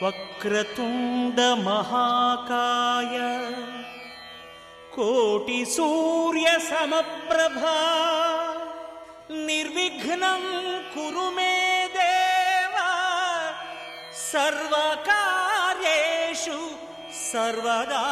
వక్రతుండ మహాకాయ కోటి సూర్య సమప్రభా నిర్విఘ్నం కురు మే దేవా సర్వకార్యేషు సర్వదా.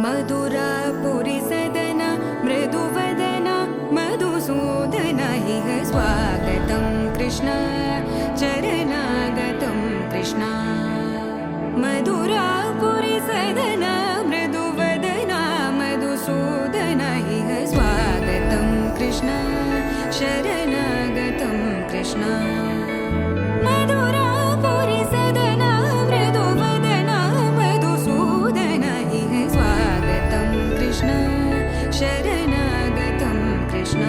मधुरापुरी सदन मृदुवदन मधुसूदन इह स्वागतं कृष्ण चरणागतं कृष्ण. मधुरापुरी सदन मृदुवदन मधुसूदन इह स्वागतं कृष्ण शरणागतं कृष्ण. मधुरापुरी सदन मृदुवदन मधुसूदन इह स्वागतं कृष्ण शरणागतं कृष्ण.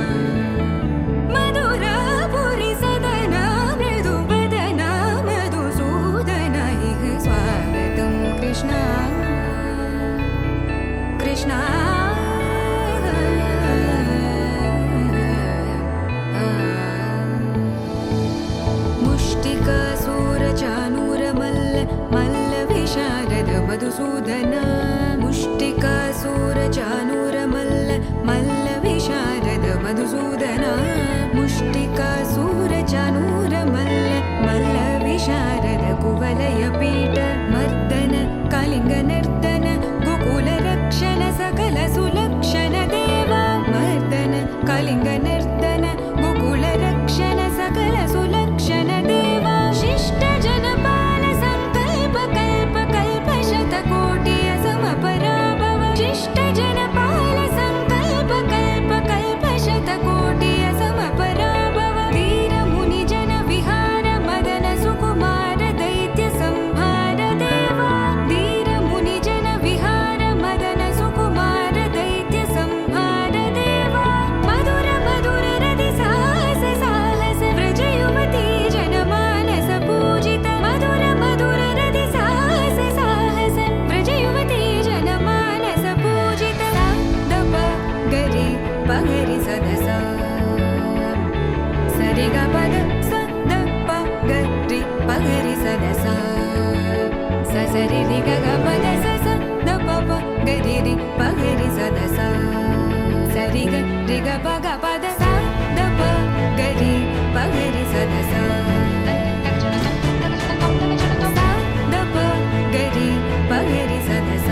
मधुरापुरी सदन मृदुवदन मधुसूदन इह स्वागतं कृष्ण कृष्ण. मुष्टिकासूरचानूरमल्ल मल्लविशारद मधुसूदन. मुष्टिकासूरचानूरमल्ल मल्लविशारद मधुसूदन. मुष्टिकासूरचानूरमल्ल मल्लविशारद कुवलयपीठ मर्दन कलिङ्गनर्दन गोकुलरक्षण सकल सुलक्षण देवा मर्दन कलिङ्गनर्दन गोकुलरक्षण सकल सुलक्षण देवा. शिष्ट जनपाल संकल्प कल्प कल्प शतकोटि असमपराभव. शिष्ट जनपाल संकल्प कल्प कल्प शतकोटि असमपराभव. वीर मुनि जन विहार मदन सुकुमार दैत्य संहार देवा. वीर मुनि जन विहार मदन सुकुमार दैत्य संहार देवा. मधुर मधुर रति साहस साहस व्रज युवती जनमानस पूजित. मधुर मधुर रति साहस साहस व्रज युवती जनमानस पूजित. दप गरि पगरि सदस सरि ग पद स द प गरि पगरि सदस स सरि रि ग ग पद स स द प प गरि रि पगरि सदस सरि ग रि ग प ग पद स द प गरि पगरि सदस द प गरि पगरि सदस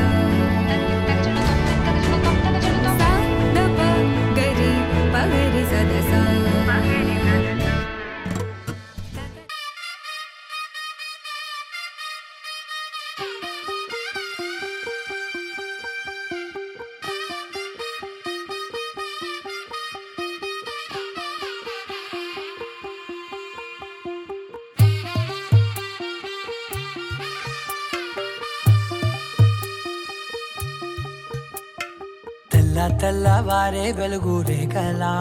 द प गरि पगरि सदस. తెల్ల తెల్లవారే వెలుగు రేఖలా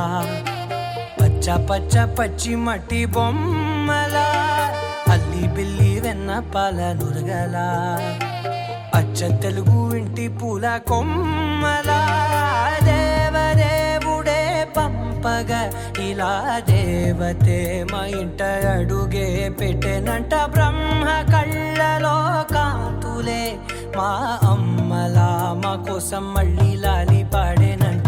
పచ్చ పచ్చ పచ్చి మట్టి బొమ్మలా అల్లి బిల్లి వెన్న పాల నురగలా అచ్చ తెలుగు ఇంటి పూల కొమ్మలా దేవదేవుడే పంపగ ఇలా దేవతే మా ఇంట అడుగే పెట్టెనంట. బ్రహ్మ కళ్ళలో కాంతులే మా అమ్మలా మా కోసం మళ్ళీ లాలి పాడేనంట.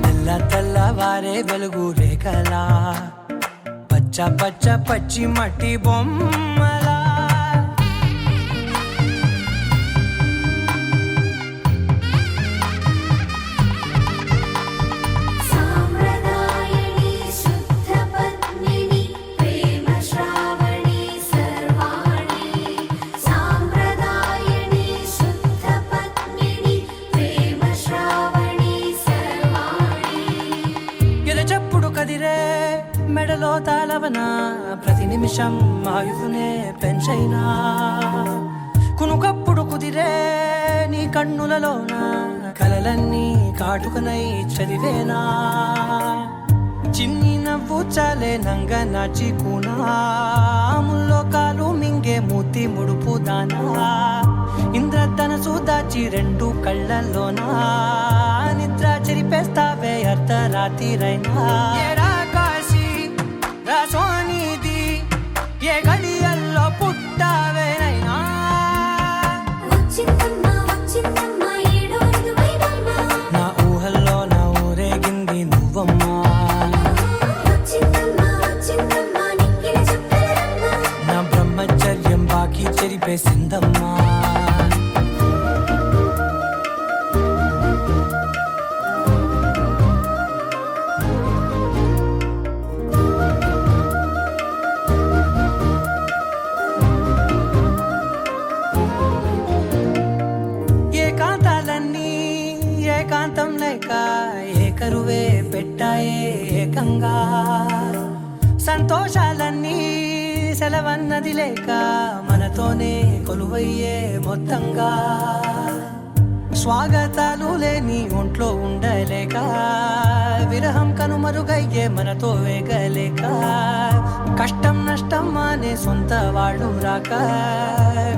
తెల్ల తెల్లవారే వెలుగు రేఖలా పచ్చ పచ్చ పచ్చి మట్టి బొమ్మలా పిలవనా ప్రతి నిమిషం ఆయువునే పెంచైనా కునుకప్పుడు కుదిరే నీ కన్నులలోన కలలన్నీ కాటుకనై చదివేనా చిన్ని నవ్వు చాలే నంగ నాచి కూనాముల్లో కాలు మింగే మూతి ముడుపు దానా ఇంద్రధనసు దాచి రెండు కళ్ళల్లోనా నిద్ర చెరిపేస్తావే అర్ధరాత్రిరైనా ఏరా కాశీ రా సోనిది ఏ గడియల్లో పుట్టావేనైనా నా ఊహల్లో నా ఊరేగింది నువ్వమ్మా నా బ్రహ్మచర్యం బాకీ చెరిపేసిందమ్మా ఏకాంతాలన్నీ ఏకాంతం లేక ఏకరువే పెట్టాయే ఏకంగా సంతోషాలన్నీ సెలవన్నది లేక మనతోనే కొలువయ్యే మొత్తంగా స్వాగతాలు లేని ఒంట్లో ఉండలేక విరహం కనుమరుగయ్యే మనతో వేగలేక కష్టం నష్టం అనే సొంత వాళ్ళు రాక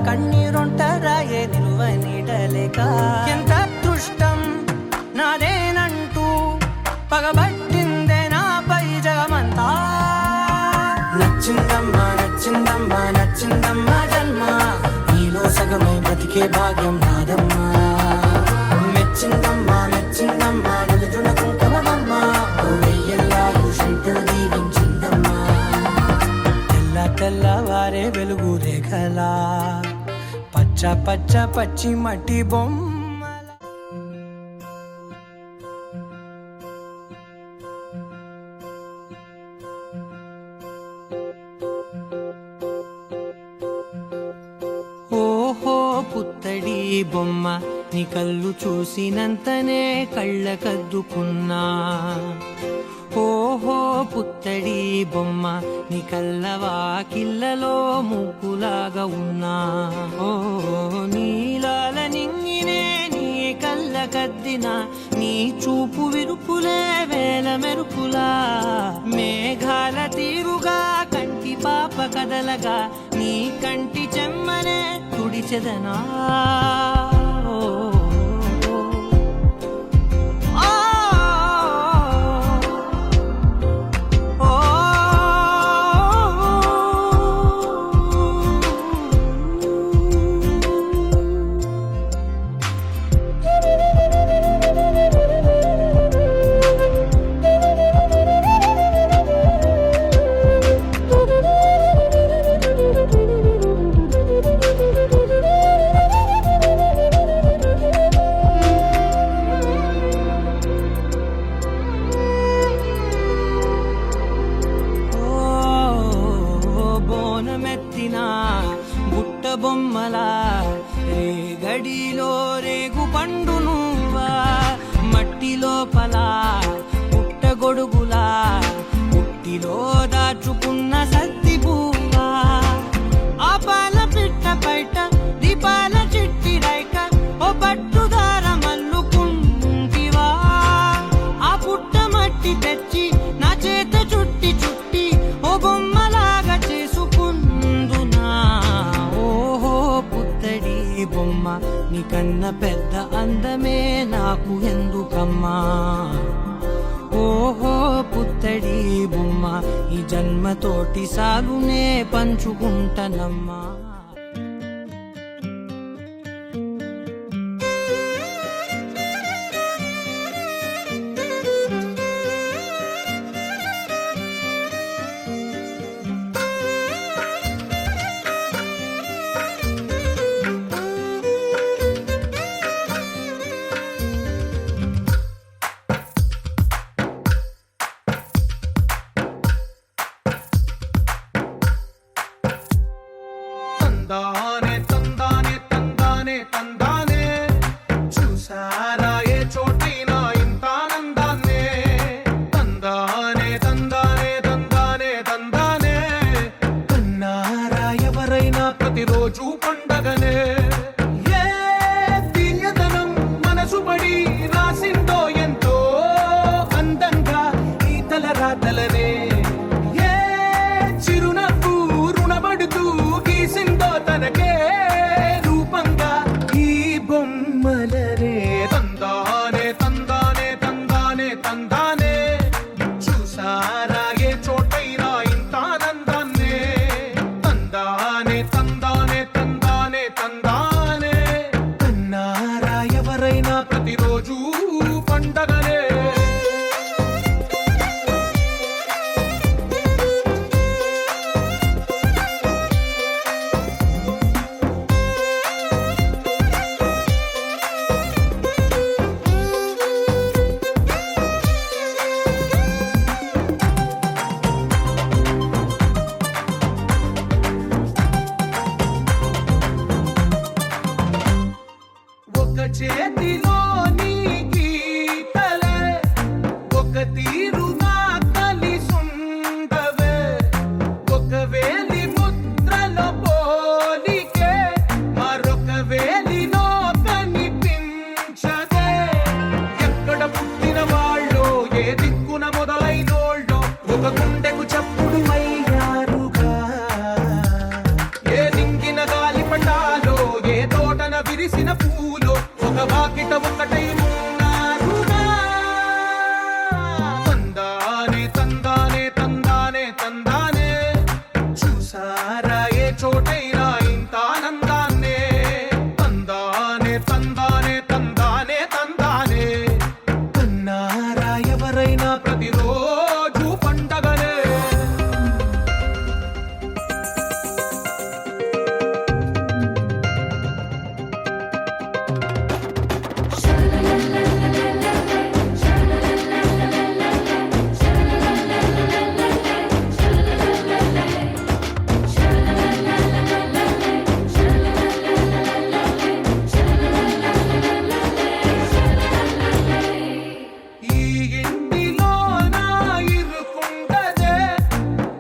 కన్నీరొంటరాయే నిలువ నీడలేక ఎంత అదృష్టం నాదేనంటూ పగబట్టిందే నాపై జగమంతా నచ్చిందమ్మా నచ్చిందమ్మా నచ్చిందమ్మా జన్మ నీలో సగమై బ్రతికే భాగ్యం నాదమ్మా మెచ్చిందమ్మా మెచ్చిందమ్మా నిలుచున కుంకుమమ్మా వెయ్యల్లాలు శంకరు దీవించిందమ్మా తెల్ల తెల్లవారే వెలుగు రేఖలా పచ్చ పచ్చ పచ్చి మట్టి బొమ్మ ఓహో పుత్తడి బొమ్మ నీ కళ్ళు చూసినంతనే కళ్ళకద్దుకున్నా ఓహో పుత్తడి బొమ్మ నీ కళ్ళవాకిళ్ళలో ముగ్గులాగా ఉన్నా ఓ నీలాల నింగినే నీ కళ్ళకద్దిన నీ చూపు విరుపులే వేల మెరుపులా మేఘాల తీరుగా కంటి పాప కదలగా నీ కంటి చెమ్మనే తుడిచెదనా బుట్ట బొమ్మలా రే గడిలో రేగు పండు నువ్వా మట్టి లోపల పుట్ట గొడుగులా పుట్టిలో దాచుకున్న సత్తి పువ్వా ఆ పాల పిట్ట బయట దీపాల చిట్టి రైక ఓ పట్టుదార మల్లుకుంటివా ఆ పుట్ట మట్టి తెచ్చి నా చేత చుట్టి చుట్టి ఓ బొమ్మలాగా చేసుకుందునా ఓహో పుత్తడి బొమ్మ నీకన్న పెద్ద అందమే నాకు ఎందుకమ్మా ఓహో పుత్తడి బొమ్మ ఈ జన్మతోటి సాలునే పంచుకుంటనమ్మా తందానే తందానే తందానే తందానే చూసారా ఏ చోటినా ఇంత ఆనందాన్నే తందానే తందానే తందానే తందానే ప్రతిరోజు పండగనే. ఏ తీయదనం మనసు పడి రాసిందో ఎంతో అందంగా ఈ తల రాతలనే. ఏ చిరునవ్వు రుణపడుతూ గీసిందో తనకే రూపంగా ఈ బొమ్మలనే. తందానే తందానే తందానే తందానే చూసారా ఏ చోటైనా ఇంత ఆనందాన్నే. తందానే తందానే తందానే తందానే కన్నారా ఎవరైనా ప్రతిరోజు పండగనే. ఒక చేతిలో నీ గీతలే ఒక తీరుగా కలిసుండవే. ఒక వేలి ముద్రలో పోలికే మరొక వేలిలో కనిపించదే. ఎక్కడ పుట్టిన వాళ్ళో ఏ దిక్కున మొదలైనోళ్ళో ఒక గుండెకు చప్పుడు అయ్యారుగా. ఏ దింగిన గాలి పటాలో ఏ తోటన విరిసిన పూలో ఒక వాకిట ఒకటై ఉన్నారుగా. తందానే తందానే తందానే తందానే చూసారా ఏ చోటైనా ఇంత ఆనందాన్నే. తందానే తందానే తందానే తందానే కన్నారా ఎవరైనా ప్రతిరోజు పండగనే. ఈ ఇంటిలో నా ఇరుకుండదే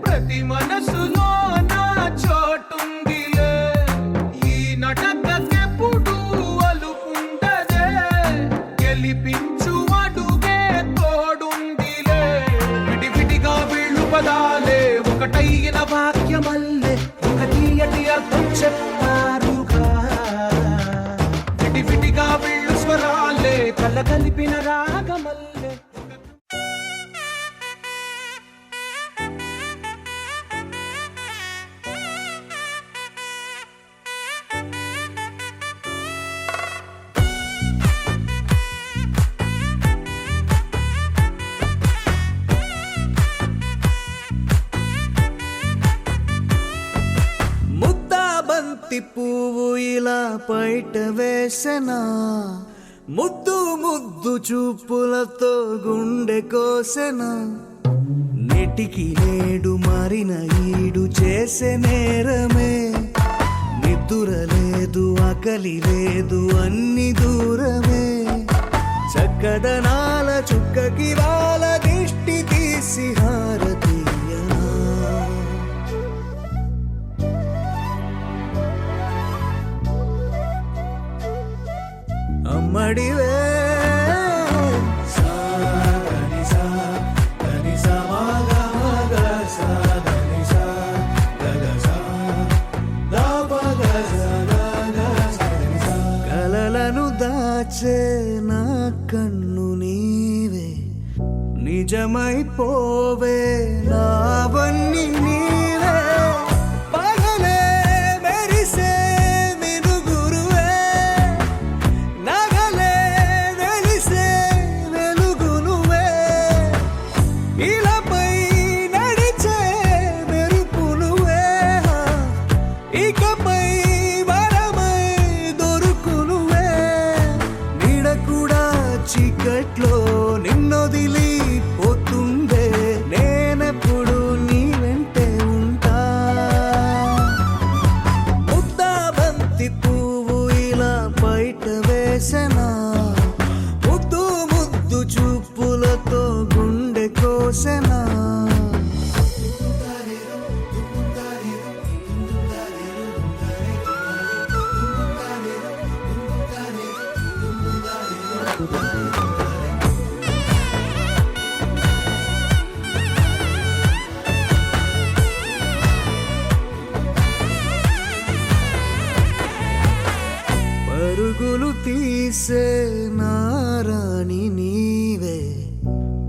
ప్రతి మనసులో నా చోటుందిలే. ఈ నటకెప్పుడు అలుకుండదే గెలిపించు అడుగే తోడుందిలే. విడివిడిగా వీళ్ళు పదాలే ఒకటైన వాక్యమల్లే ఒక తీయటి అర్థం చెప్పారుగా. విడివిడిగా వీళ్ళు స్వరాలే కలగలిపిన రాగమల్లే. ముద్దా బంతి పువ్వు ఇలా బయట వేసెనా. ముద్దు ముద్దు చూపులతో గుండె కోసెనా. నెటికి నేడు మారిన ఈడు చేసే నేరమే. నిద్ర లేదు ఆకలి లేదు అన్ని దూరమే. చక్కదనాల చుక్కకి వాళ్ళ దిష్టి తీసి హారతీయనా. అమ్మడివే కలలను దాచే నా కన్ను నీవే. నిజమైపోవే నావన్నీ నీవే. పగలే మెరిసే మినుగురువే. నగలే వెలిసే వెలుగు నువ్వే. ఇలాపై నడిచే మెరుపు నువ్వే. ఇకపై వరమై దొరుకు నువ్వే. నీడ కూడా చీకట్లో నిన్నొదిలి పోతుందే. నేనెప్పుడు నీ వెంటే విరిసే నారాణి నీవే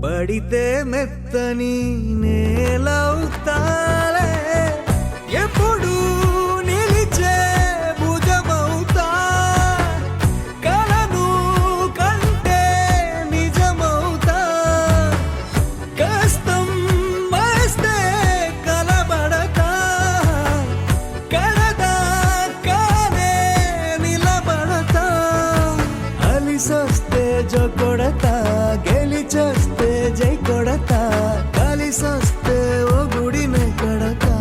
పడితే మెత్తని నేలవుతాలే ఎప్పుడు నిలిచే భుజమవుతా కలను కంటే నిజమవుతా కష్టం వస్తే కలబడతా కడదా కానే నిలబడతా అలిసొస్తే జో కొడతా గెలిచొస్తే జై కొడతా కలిసొస్తే ఓ గుడిని కడతా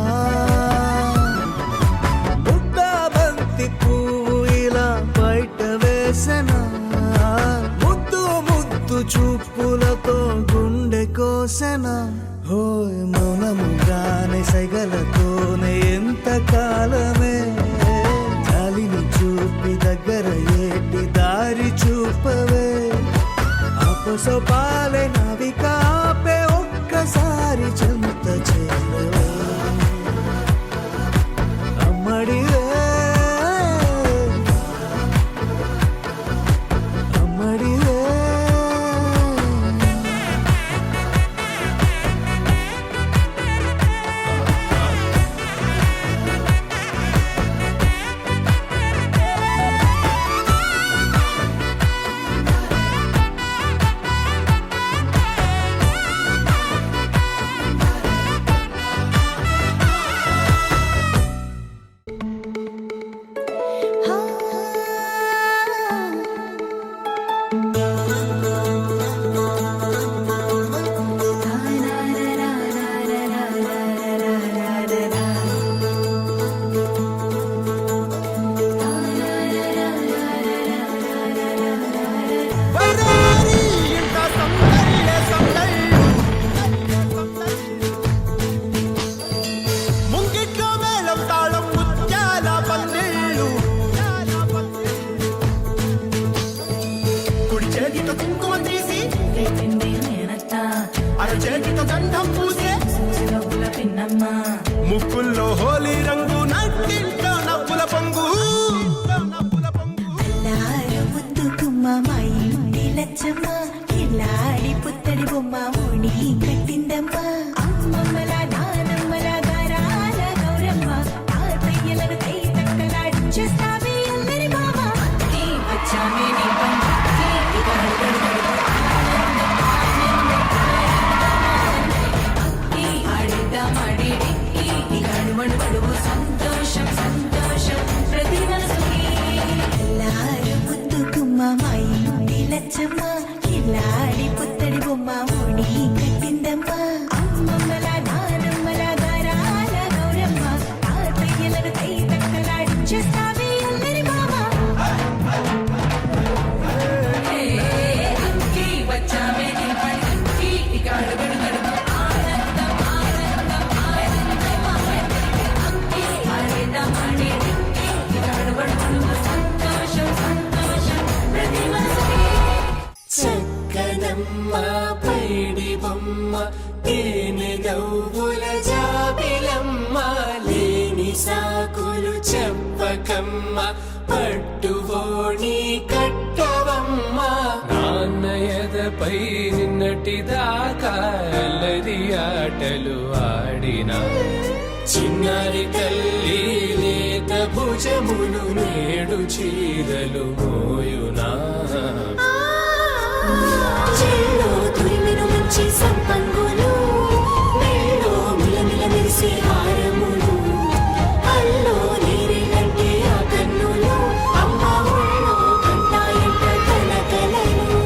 ముద్దా బంతి పువ్వు ఇలా బయట వేసెనా ముద్దు ముద్దు చూపులతో గుండె కోసెనా హోయ్ మౌనముగానే సైగలతోనే ఎంత కాలమే జాలిని చూపి దగ్గర ఏటి దారి చూపవే అపసపాలే నవికాపే ఒక్కసారి చెంత చేరవే అమ్మడివే అమ్మడివే ముంగిట్లో మేళం తాళం ముత్యాల పందిళ్ళు కుడి చేతితో కుంకుమ తీసి అర చేతితో గంధం పూసే ముక్కుల్లో హోలీ రంగు నట్టింట్లో నవ్వుల పొంగు లచ్చమ్మ కిల్లాడి పుత్తడి బొమ్మ ముడి కట్టిందమ్మ అమ్మమ్మల నానమ్మల గారాల గౌరమ్మ తాతయ్యలను కై తక్కలాడించేస్తావే అందరి మామ వచ్చామే నీ సంతోషం సంతోషం ప్రతి మనసుకి ಎಲ್ಲಾರು ಮುದ್ದು ಗುಮ್ಮ ಮಾಯಿ లచ్చమ్మ కిల్లాడి పుత్తడి బొమ్మ ముడి కట్టిందమ్మ అమ్మమ్మల నానమ్మల గారాల గౌరమ్మ తాతయ్యలను కై తక్కలాడించేస్తావే అందరి మామ అంకి వచ్చామే నీ పండుకి ఇక అడుగడు గడుగు ఆనందం ఆనందం ఆనందం అంకి ఆడేదామని ఇక అడుగడు గడుగు సంతోషం సంతోషం ప్రతి మనసుకి చక్కనమ్మ పైడి బొమ్మ తేనె నవ్వుల జాబిలమ్మ లేని సాకులు చెప్పకమ్మ పట్టువోణి కట్టవమ్మ నాన్నయదపై నిన్నటిదాకా అల్లరి ఆటలు ఆడినా చిన్నారి తల్లి లేత భుజములు నేడు చీరలు మోయునా చెల్లో తురిమిన మంచి సంపంగులు మెల్లో మిలమిల మెరిసే హారములు అల్లో నీరేలంటే ఆ కన్నులు అమ్మ ఒళ్ళో కంటాయంట కలకలలు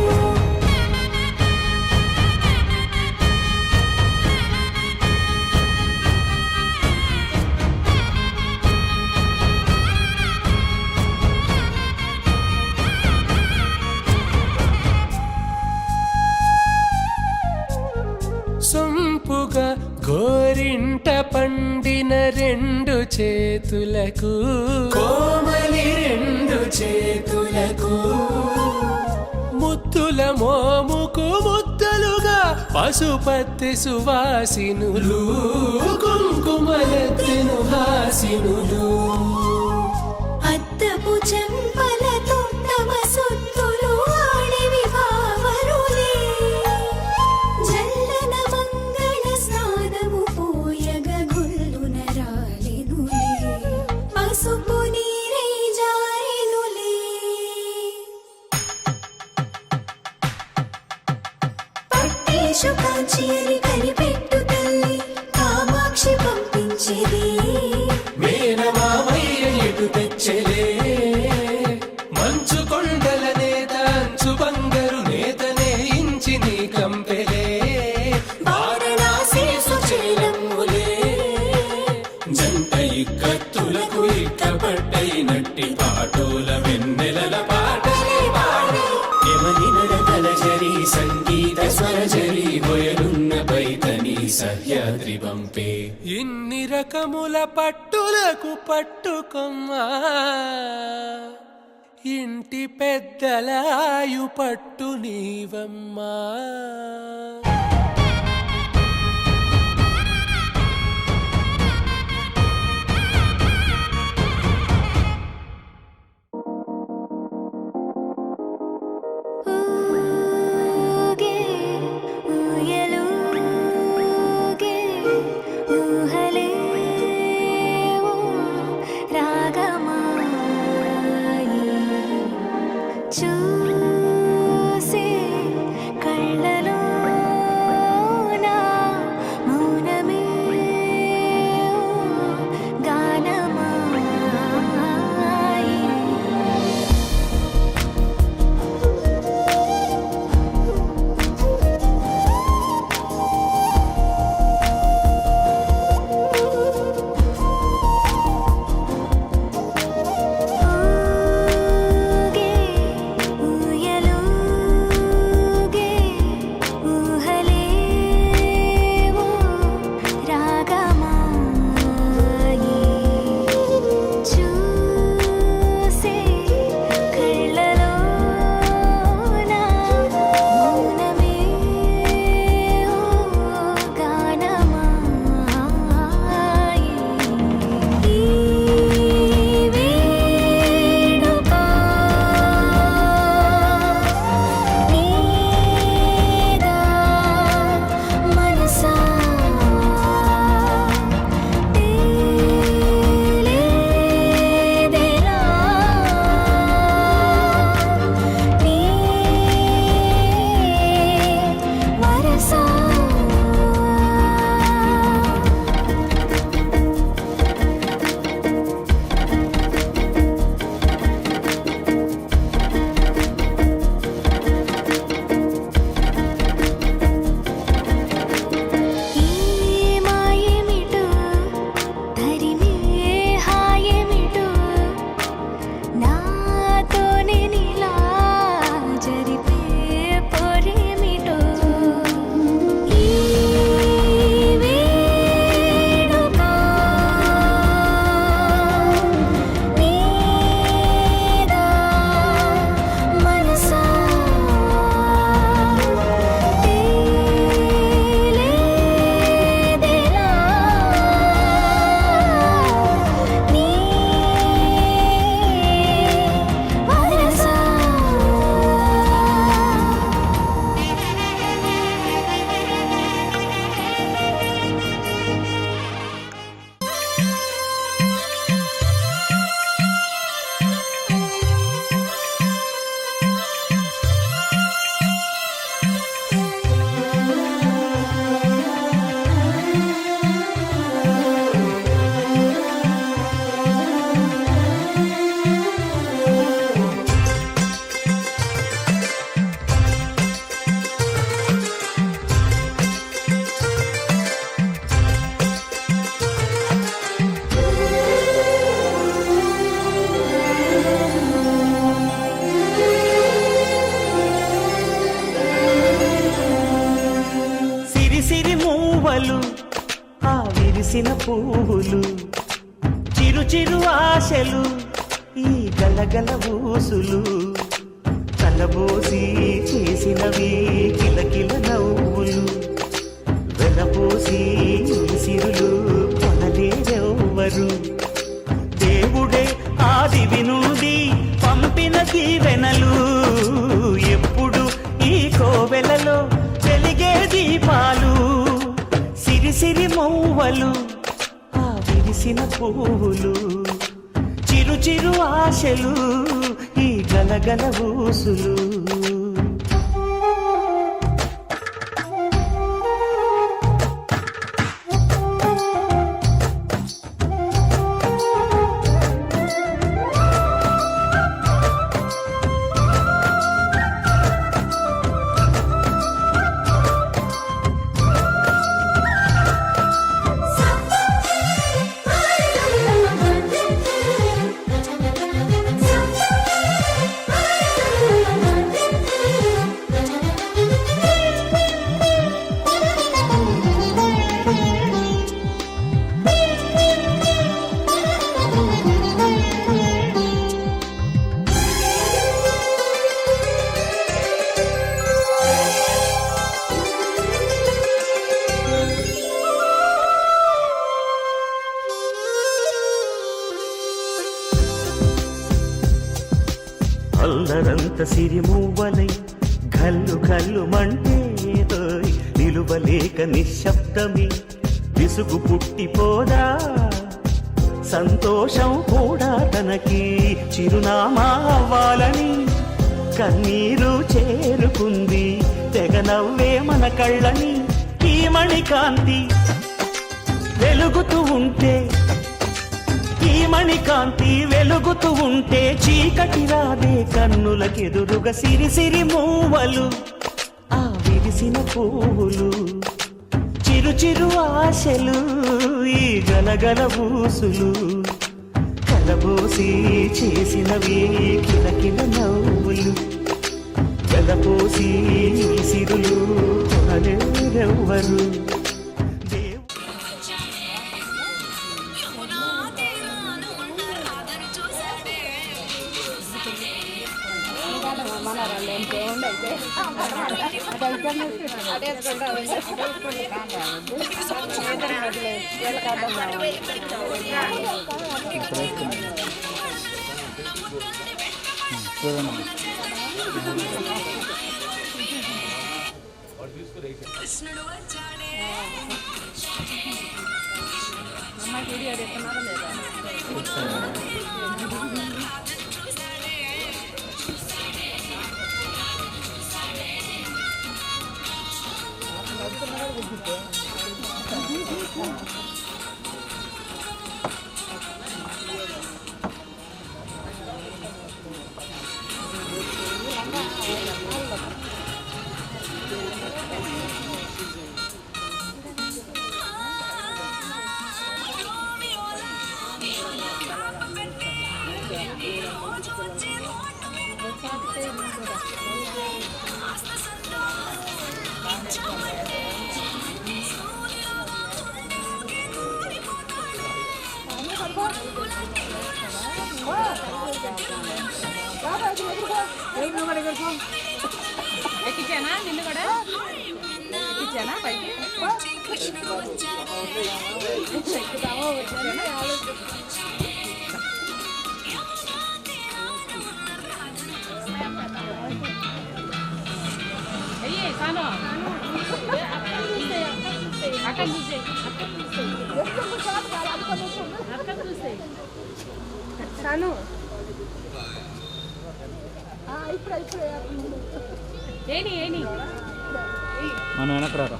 సొంపుగా గోరింట పండిన రెండు చేతులకు కోమలి రెండు చేతులకు ముద్దుల మోముకు ముద్దలుగా పశుపతి సువాసినులు కుంకుమలెత్తెను హాసినులు అద్దపు చెంపలతో తమ సొత్తులు చెవులకు ఇట్టపట్టైనట్టి పాటోల వెన్నెలల పాటలే పాడి యమని నడకల జరి సంగీత స్వరజరి బొయలున్న పైతని సహ్యాద్రి పంపే ఇన్ని రకముల పట్టులకు పట్టుకొమ్మా ఇంటి పెద్దలాయు పట్టు నీవమ్మా ఊగే ఊయలూగే ఊహలేవో రాగమాయి చూసే కళ్ళలోన మౌనమే గానమాయి ఊగే ఊయలూగే ఊహలేవో రాగమాయి చూసే కళ్ళలోన మౌనమే గానమాయి ఈ వేడుక నీదా మనసా తేలేదెలా నీ వరసా ఈ మాయేమిటో ధరిమే హాయేమిటో నాతోనే నీలా జరిపే పొరేమిటో ఈ వేడుక నీదా మనసా తేలేదెలా నీ వరసా సిరి సిరి మూవలు ఆ విరిసిన పువ్వులు చిరు చిరు ఆశలు ఈ గలగల ఊసులు కలబోసి చేసినవి కిలకిల నవ్వులు వెలబోసి ఈ సిరులు కొనలేరెవ్వరు దేవుడే ఆదివి నుండి పంపిన దీవెనలు ఎప్పుడు ఈ కోవెలలో వెలిగే దీపాలు సిరి సిరి మౌవలు ఆ విరిసిన పువ్వులు చిరు చిరు ఆశలు ఈ గలగల ఊసులు Sa అల్లరంత సిరిమూవలై కల్లు కల్లు మంటే నిలువలేక నిశ్శబ్దమి విసుగు పుట్టిపోదా సంతోషం కూడా తనకి చిరునామా అవ్వాలని కన్నీరు చేరుకుంది తెగ నవ్వే మన కళ్ళని ఈ మణికాంతి వెలుగుతూ ఉంటే ఈ మణికాంతి వెలుగుతూ ఉంటే చీకటి రాదే కన్నులకెదురుగా సిరి సిరి మూవలు ఆ విరిసిన పువ్వులు చిరు చిరు ఆశలు ఈ గలగల ఊసులు కలబోసి చేసినవి కిలకిల నవ్వులు వెలపోసి ఈ సిరులు కొనలేరెవ్వరు ఎక్కించానా నిన్ను కూడా ఎక్కించానా పైకి ఎక్కుతామో వచ్చానా అయ్యే సాను అక్కడ చూసే సాను ఏని ఏని మనం వెనకరారా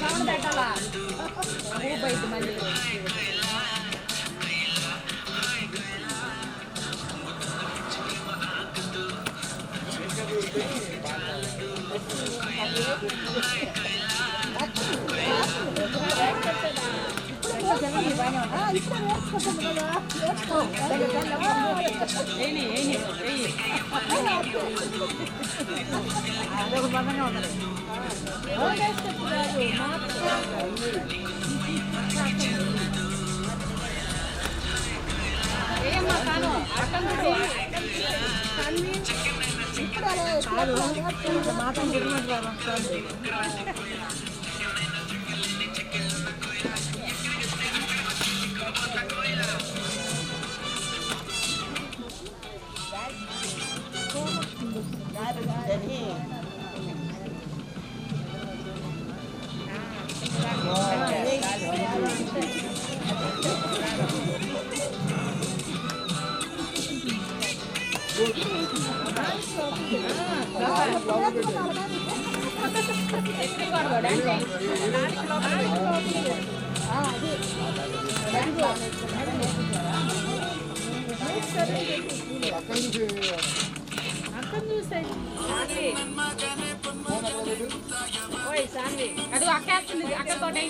సౌండ్ పెట్టాలా బయట మళ్ళీ అడు అక్కేస్తుంది అక్కతోటి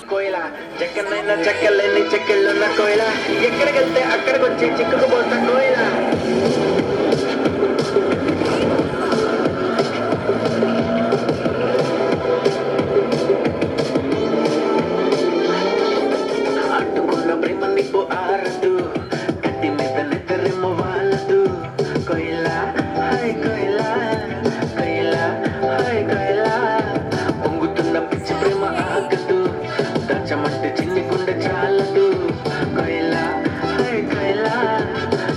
కోయిల చెక్కనైనా చెక్కలేని చెక్కిళ్ళున్న కోయిల ఎక్కడికి వెళ్తే అక్కడికి వచ్చి చిక్కుకుపోతా కోయిల అడ్డుకున్న ప్రేమ నిప్పు ఆరదు కత్తి మీద నిద్రేమో వాళ్ళదు కోయిల హాయ్ కోయిల కోయిల హాయ్ కోయిల పొంగుతున్న పిచ్చి ప్రేమ ఆగదు దాచమంటే చిన్ని గుండె చాలదు కోయిల హాయ్ కోయిల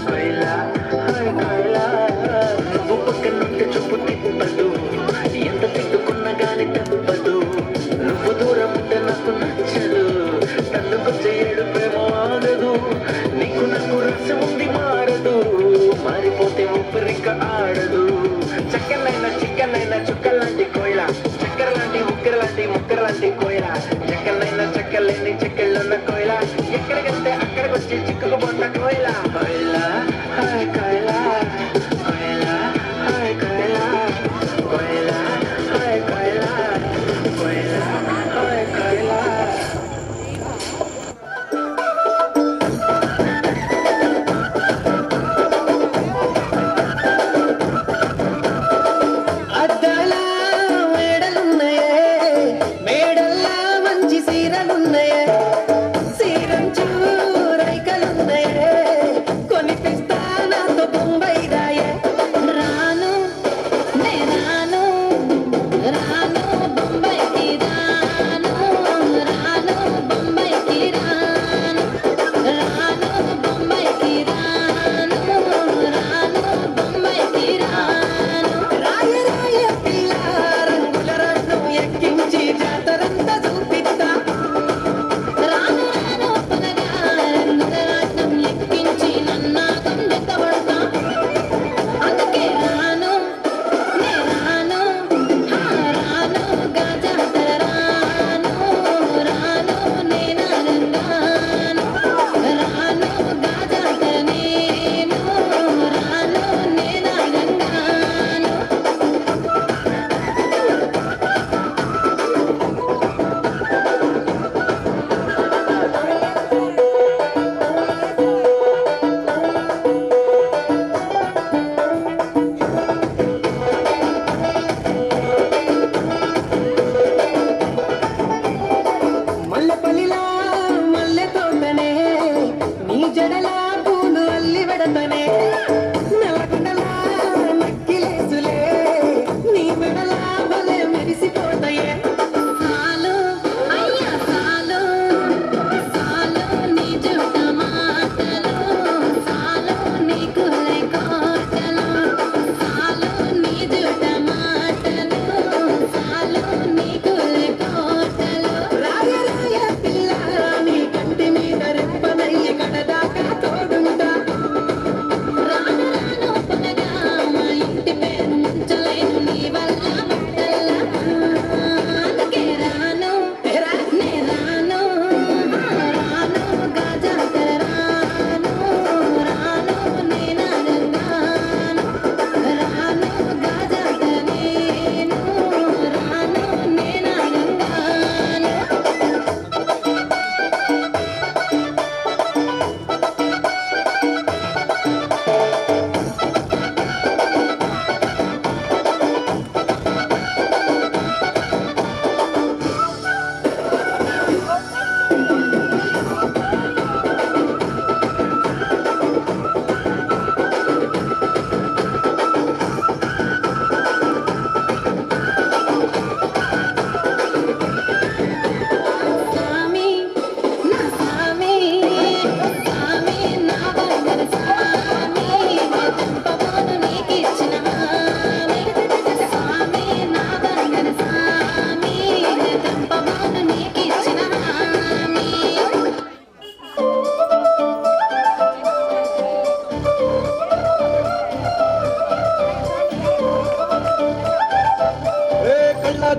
కోయిల హాయ్ కోయిల నువ్వు పక్కనుంటే చూపు తిప్పదు ఎంత తిట్టుకున్నా గాని తప్పదు నువ్వు దూరం ఉంటే నాకు నచ్చదు తన్నుకొచ్చే ఏడు ప్రేమ ఆగదు నీకు నాకు రసం ఉంది మారదు మారిపోతే ఊపిరిక ఆడదు చక్కనైనా చిక్కనైనా చుక్కలాంటి కోయిల చక్కెర లాంటి ఉక్కెర లాంటి ముక్కర లాంటి కోయిల చెక్కనైనా చెక్కలేని చెక్కిళ్ళున్న కోయిల ఎక్కడికెళ్తే అక్కడికి వచ్చి చిక్కుకుపోతా కోయిల కోయిల హాయ్ కోయిల కోయిల హాయ్ కోయిల కోయిల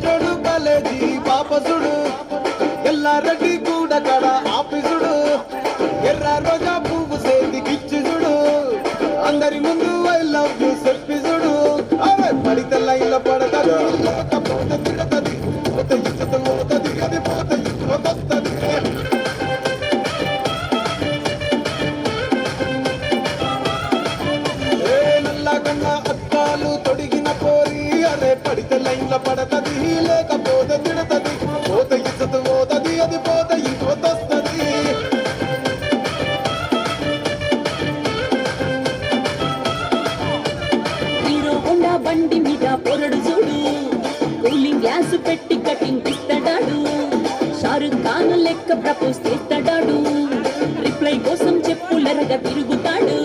జోడు కాలేజీ పాపసుడు ఎల్లారెడ్డి కూడా కడ ఆఫీసుడు ఎర్ర రోజా పువ్వు సేతికిచ్చి చూడు అందరి ముందు ఐ లవ్ యూ చెప్పి చూడు అవే పడితే లైన్లో పడతది పోతే తిడతది పోతే ఇచ్చత పోతది అది పోతే వస్తది నల్లగన్న అద్దాలు తొడిగిన పోరి అరే పడితే లైన్లో పడతది లేకపోతే తిడతది పోతే ఇచ్చత పోతది అది పోతే ఇంకొస్తది హీరో హోండా బండి మీద పొరడు చూడు కూలింగ్ గ్లాస్ పెట్టి కటింగ్ ఇస్తాడాడు షారుఖ్ ఖాన్ లెక్క ప్రపోజ్ చేస్తాడాడు రిప్లై కోసం చెప్పులరగా తిరుగుతాడు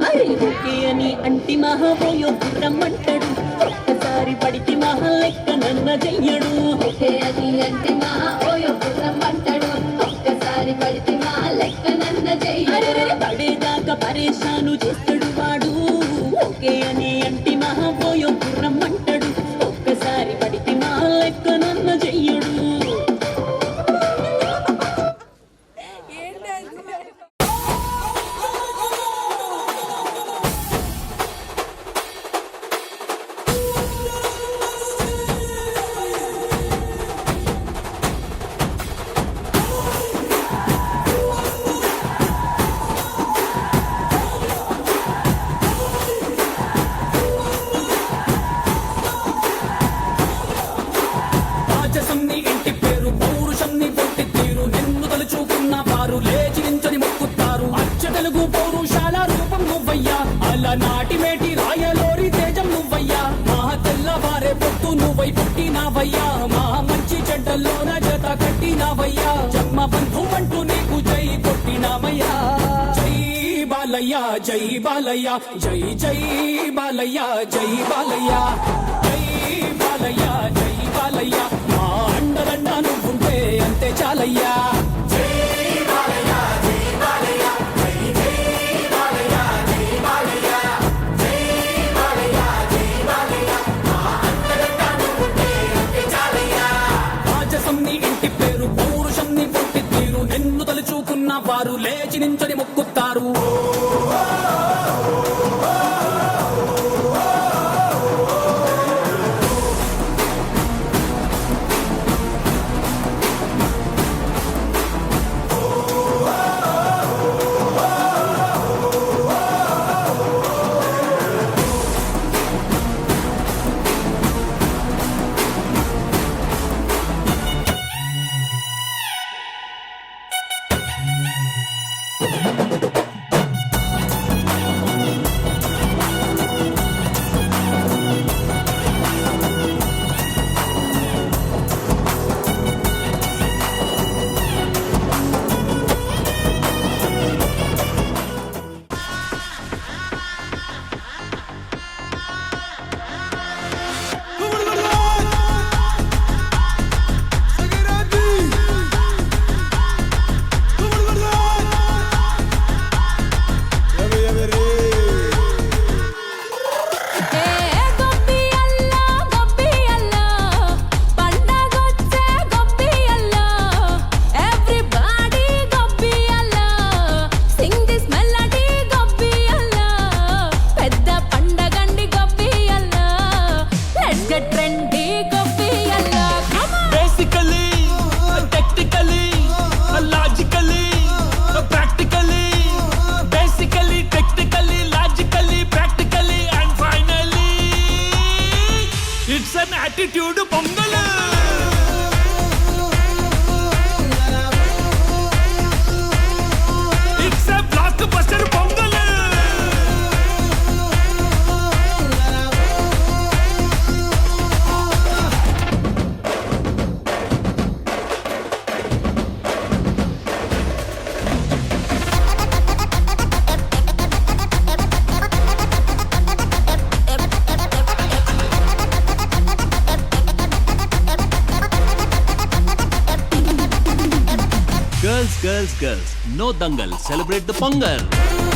అరే ఓకే అని అంటి మహాపోయో రమ్మంటాడు ఒక్కసారి పడితే మహా లెక్క నన్న చెయ్యడు ఓకే అని అంటి మహాపోయో రమ్మంటాడు ఒక్కసారి పడితే మహా లెక్క నన్న చెయ్యడు పడేదాకా పరేషాను చేస్తాడు వాడు ఓకే అని అంటి మహాపోయో రమ్మంటాడు ఒక్కసారి పడితే మహా లెక్క నన్న చెయ్యడు రాజసంని ఇంటి పేరు పౌరుషంని పొట్టి తీరు నిన్ను తలుచుకున్న వారు లేచి నించని మొక్కుతారు అచ్చ తెలుగు పౌరుషాల రూపం నువ్వయ్యా అలా నాటి మేటి రాయలోరి తేజం నువ్వయ్యా మా తెల్లవారే పొత్తు నువ్వై పుట్టినావయ్యా మా మంచి చెడ్డల్లోన జత కట్టినావయ్యా జన్మ బంధు అంటూ నీకు జై కొట్టినామయ్యా జై బాలయ్య జై బాలయ్య జై జై బాలయ్య జై బాలయ్య జై బాలయ్య జై బాలయ్య మా అండదండ నువ్వుంటే అంతే చాలయ్యా జై బాలయ్య జై బాలయ్య జై జై బాలయ్య జై బాలయ్య జై బాలయ్య జై బాలయ్య మా అండదండ నువ్వుంటే అంతే చాలయ్యా రాజసంని ఇంటి పేరు పౌరుషంని పొట్టి తీరు నిన్ను తలుచుకున్న వారు లేచి నించని మొక్కుతారు attitude Pongal it's a blockbuster Pongal Girls, no dangal. Celebrate the Pongal.